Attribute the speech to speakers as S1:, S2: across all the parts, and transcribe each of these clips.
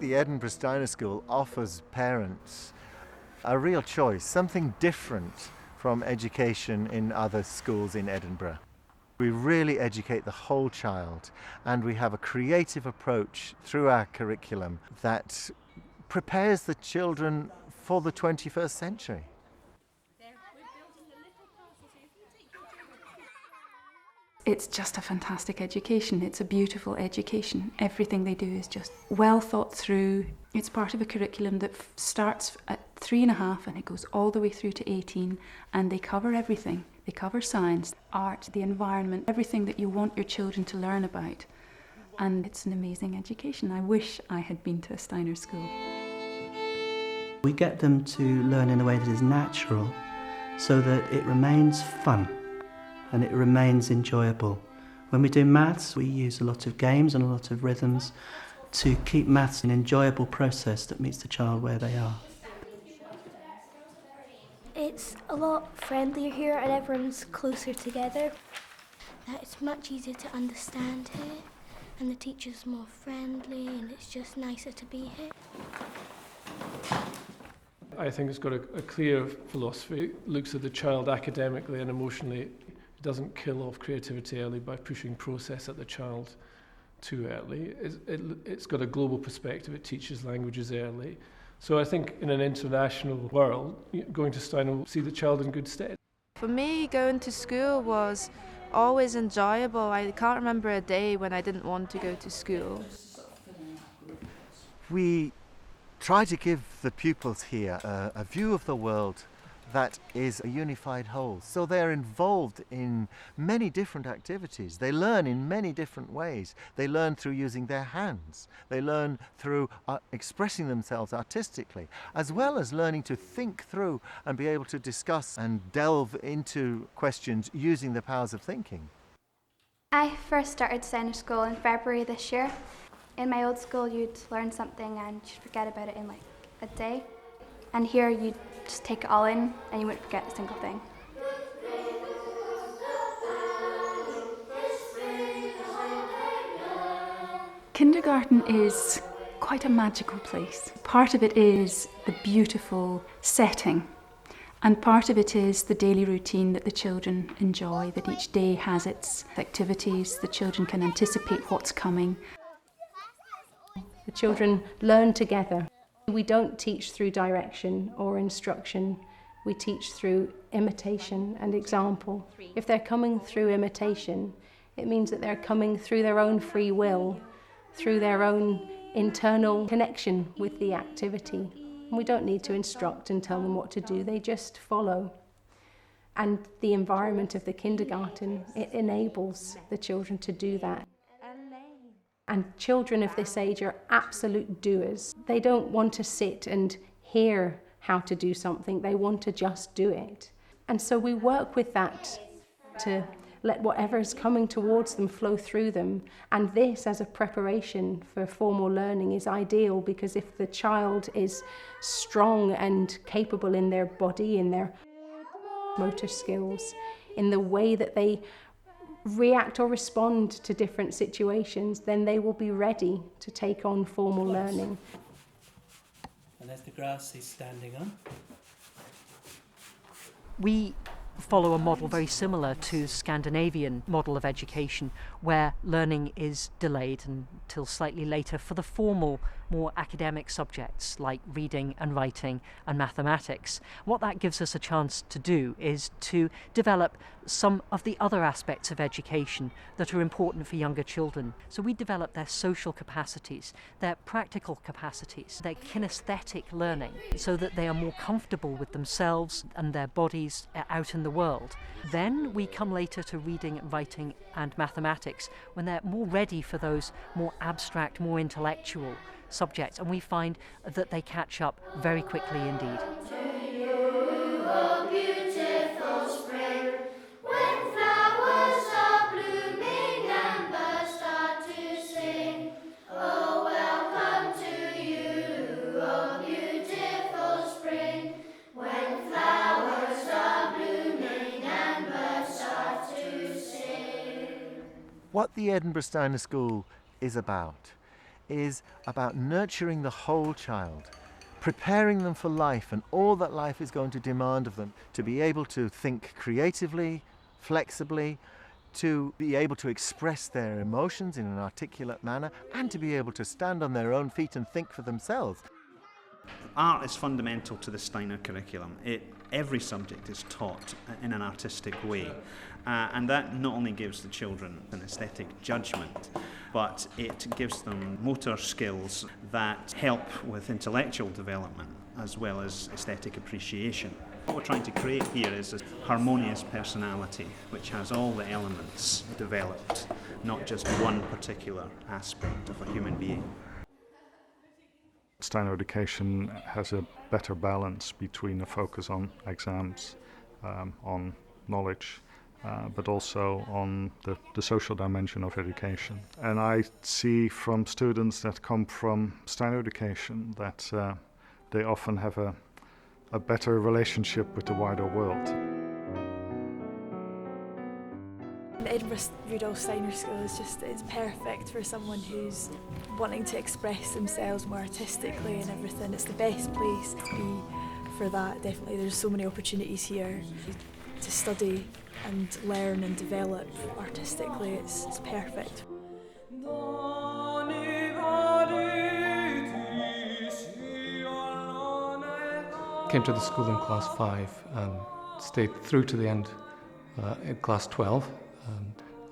S1: the Edinburgh Steiner School offers parents a real choice, something different from education in other schools in Edinburgh. We really educate the whole child, and we have a creative approach through our curriculum that prepares the children for the 21st century.
S2: It's just a fantastic education. It's a beautiful education. Everything they do is just well thought through. It's part of a curriculum that starts at 3.5 and it goes all the way through to 18, and they cover everything. They cover science, art, the environment, everything that you want your children to learn about. And it's an amazing education. I wish I had been to a Steiner school.
S3: We get them to learn in a way that is natural so that it remains fun and it remains enjoyable. When we do maths, we use a lot of games and a lot of rhythms to keep maths an enjoyable process that meets the child where they are.
S4: It's a lot friendlier here and everyone's closer together. It's much easier to understand here and the teacher's more friendly and it's just nicer to be here.
S5: I think it's got a clear philosophy. It looks at the child academically and emotionally. It doesn't kill off creativity early by pushing process at the child too early. It's got a global perspective. It teaches languages early. So I think in an international world, going to Steiner will see the child in good stead.
S6: For me, going to school was always enjoyable. I can't remember a day when I didn't want to go to school.
S1: We try to give the pupils here a view of the world that is a unified whole. So they're involved in many different activities. They learn in many different ways. They learn through using their hands. They learn through expressing themselves artistically, as well as learning to think through and be able to discuss and delve into questions using the powers of thinking.
S7: I first started Steiner School in February this year. In my old school, you'd learn something and you'd forget about it in like a day. And here you'd just take it all in and you wouldn't forget a single thing.
S2: Kindergarten is quite a magical place. Part of it is the beautiful setting, and part of it is the daily routine that the children enjoy, that each day has its activities. The children can anticipate what's coming.
S8: The children learn together. We don't teach through direction or instruction. We teach through imitation and example. If they're coming through imitation, it means that they're coming through their own free will, through their own internal connection with the activity. And we don't need to instruct and tell them what to do, they just follow. And the environment of the kindergarten, it enables the children to do that. And children of this age are absolute doers. They don't want to sit and hear how to do something, they want to just do it. And so we work with that to let whatever is coming towards them flow through them. And this, as a preparation for formal learning, is ideal, because if the child is strong and capable in their body, in their motor skills, in the way that they react or respond to different situations, then they will be ready to take on formal learning.
S3: And as the grass is standing on.
S9: We follow a model very similar to the Scandinavian model of education, where learning is delayed until slightly later for the formal, more academic subjects like reading and writing and mathematics. What that gives us a chance to do is to develop some of the other aspects of education that are important for younger children. So we develop their social capacities, their practical capacities, their kinesthetic learning, so that they are more comfortable with themselves and their bodies out in the world. Then we come later to reading, writing and mathematics, when they're more ready for those more abstract, more intellectual subjects, and we find that they catch up very quickly indeed.
S1: What the Edinburgh Steiner School is about is about nurturing the whole child, preparing them for life and all that life is going to demand of them, to be able to think creatively, flexibly, to be able to express their emotions in an articulate manner, and to be able to stand on their own feet and think for themselves.
S10: Art is fundamental to the Steiner curriculum. Every subject is taught in an artistic way, and that not only gives the children an aesthetic judgment, but it gives them motor skills that help with intellectual development as well as aesthetic appreciation. What we're trying to create here is a harmonious personality which has all the elements developed, not just one particular aspect of a human being.
S11: Steiner education has a better balance between a focus on exams, on knowledge, but also on the social dimension of education. And I see from students that come from Steiner education that they often have a better relationship with the wider world.
S12: The Edinburgh Steiner School it's perfect for someone who's wanting to express themselves more artistically and everything. It's the best place to be for that, definitely. There's so many opportunities here to study and learn and develop artistically. It's perfect.
S5: Came to the school in class 5 and stayed through to the end in class 12.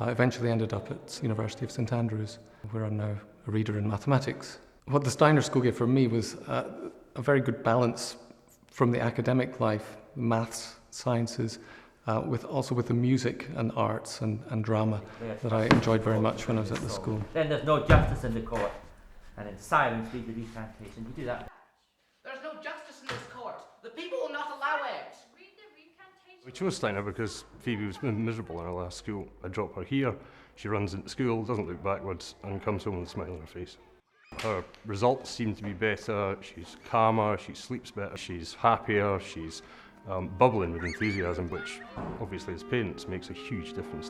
S5: I eventually ended up at University of St Andrews, where I'm now a reader in mathematics. What the Steiner School gave for me was a very good balance from the academic life, maths, sciences, with the music and arts and drama that I enjoyed very much when I was at the school.
S13: Then there's no justice in the court, and in silence read the recantation. You do that.
S14: There's no justice in this court. The people will not allow it.
S15: We chose Steiner because Phoebe was miserable in her last school. I drop her here, she runs into school, doesn't look backwards, and comes home with a smile on her face. Her results seem to be better, she's calmer, she sleeps better, she's happier, she's bubbling with enthusiasm, which obviously as parents makes a huge difference.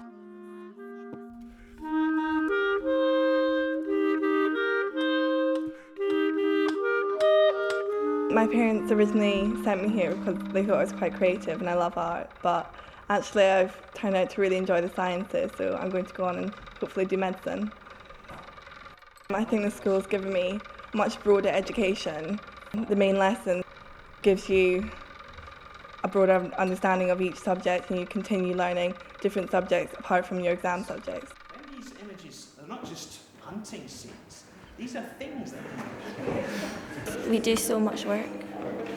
S16: My parents originally sent me here because they thought I was quite creative and I love art, but actually I've turned out to really enjoy the sciences, so I'm going to go on and hopefully do medicine. I think the school's given me a much broader education. The main lesson gives you a broader understanding of each subject, and you continue learning different subjects apart from your exam subjects.
S10: And these images, they're not just hunting scenes, these are things that
S17: we do so much work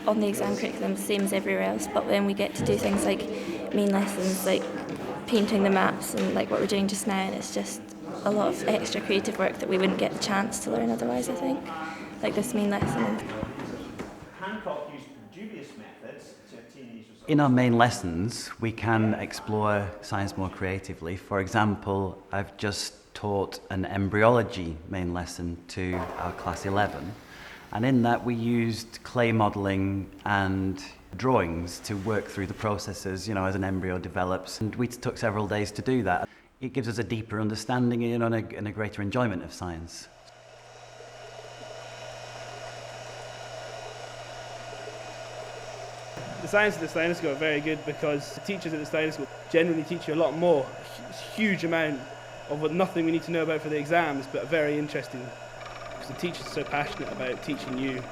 S17: on the exam curriculum, same as everywhere else, but then we get to do things like main lessons, like painting the maps and like what we're doing just now, and it's just a lot of extra creative work that we wouldn't get the chance to learn otherwise, I think, like this main lesson.
S10: Hancock used dubious methods to obtain these results.
S18: In our main lessons, we can explore science more creatively. For example, I've just taught an embryology main lesson to our class 11, and in that we used clay modelling and drawings to work through the processes, as an embryo develops, and we took several days to do that. It gives us a deeper understanding and a greater enjoyment of science.
S19: The science at the Steiner School are very good because the teachers at the Steiner School generally teach you a lot more, a huge amount of nothing we need to know about for the exams, but very interesting because the teachers are so passionate about teaching you.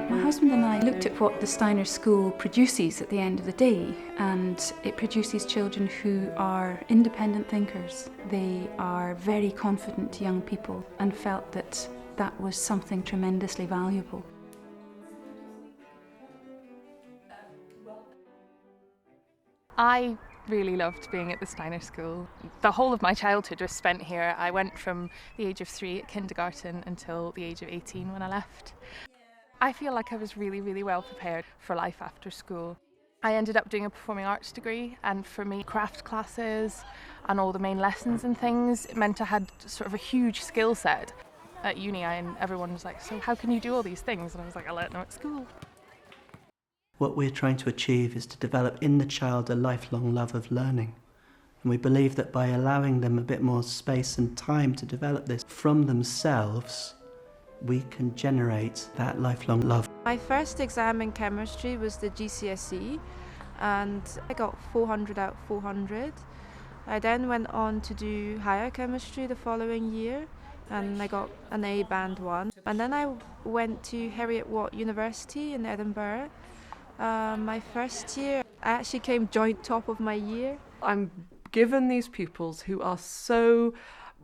S2: My husband and I looked at what the Steiner School produces at the end of the day, and it produces children who are independent thinkers. They are very confident young people, and felt that that was something tremendously valuable.
S20: I really loved being at the Steiner School. The whole of my childhood was spent here. I went from the age of 3 at kindergarten until the age of 18 when I left. I feel like I was really, really well prepared for life after school. I ended up doing a performing arts degree, and for me, craft classes and all the main lessons and things, it meant I had sort of a huge skill set. At uni, and everyone was like, so how can you do all these things? And I was like, I learnt them at school.
S3: What we're trying to achieve is to develop in the child a lifelong love of learning. And we believe that by allowing them a bit more space and time to develop this from themselves, we can generate that lifelong love.
S6: My first exam in chemistry was the GCSE, and I got 400 out of 400. I then went on to do higher chemistry the following year, and I got an A band 1. And then I went to Heriot-Watt University in Edinburgh. My first year, I actually came joint top of my year.
S21: I'm given these pupils who are so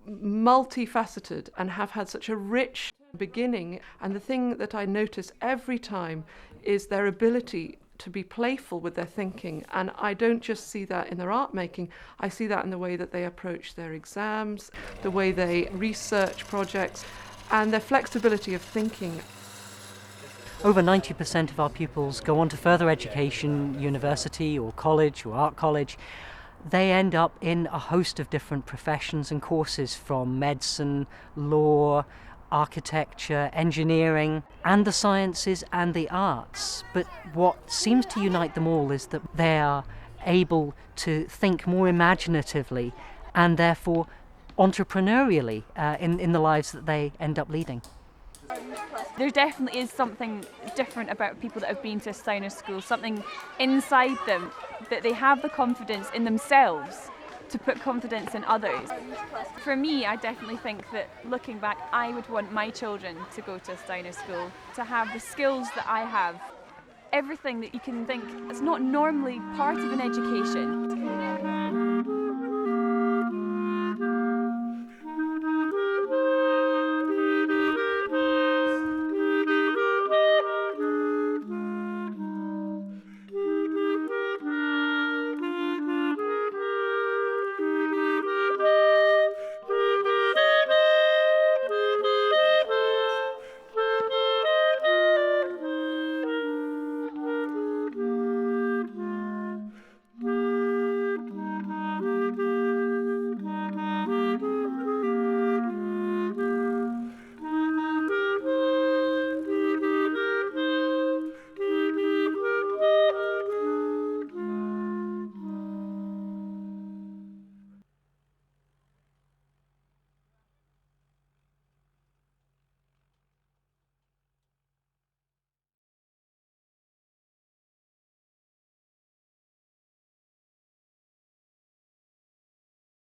S21: multifaceted and have had such a rich beginning, and the thing that I notice every time is their ability to be playful with their thinking, and I don't just see that in their art making, I see that in the way that they approach their exams, the way they research projects, and their flexibility of thinking.
S9: Over 90% of our pupils go on to further education, university or college or art college. They end up in a host of different professions and courses, from medicine, law, architecture, engineering, and the sciences and the arts. But what seems to unite them all is that they are able to think more imaginatively and therefore entrepreneurially in the lives that they end up leading.
S22: There definitely is something different about people that have been to a Steiner school, something inside them, that they have the confidence in themselves to put confidence in others. For me, I definitely think that looking back, I would want my children to go to a Steiner school, to have the skills that I have. Everything that you can think is not normally part of an education.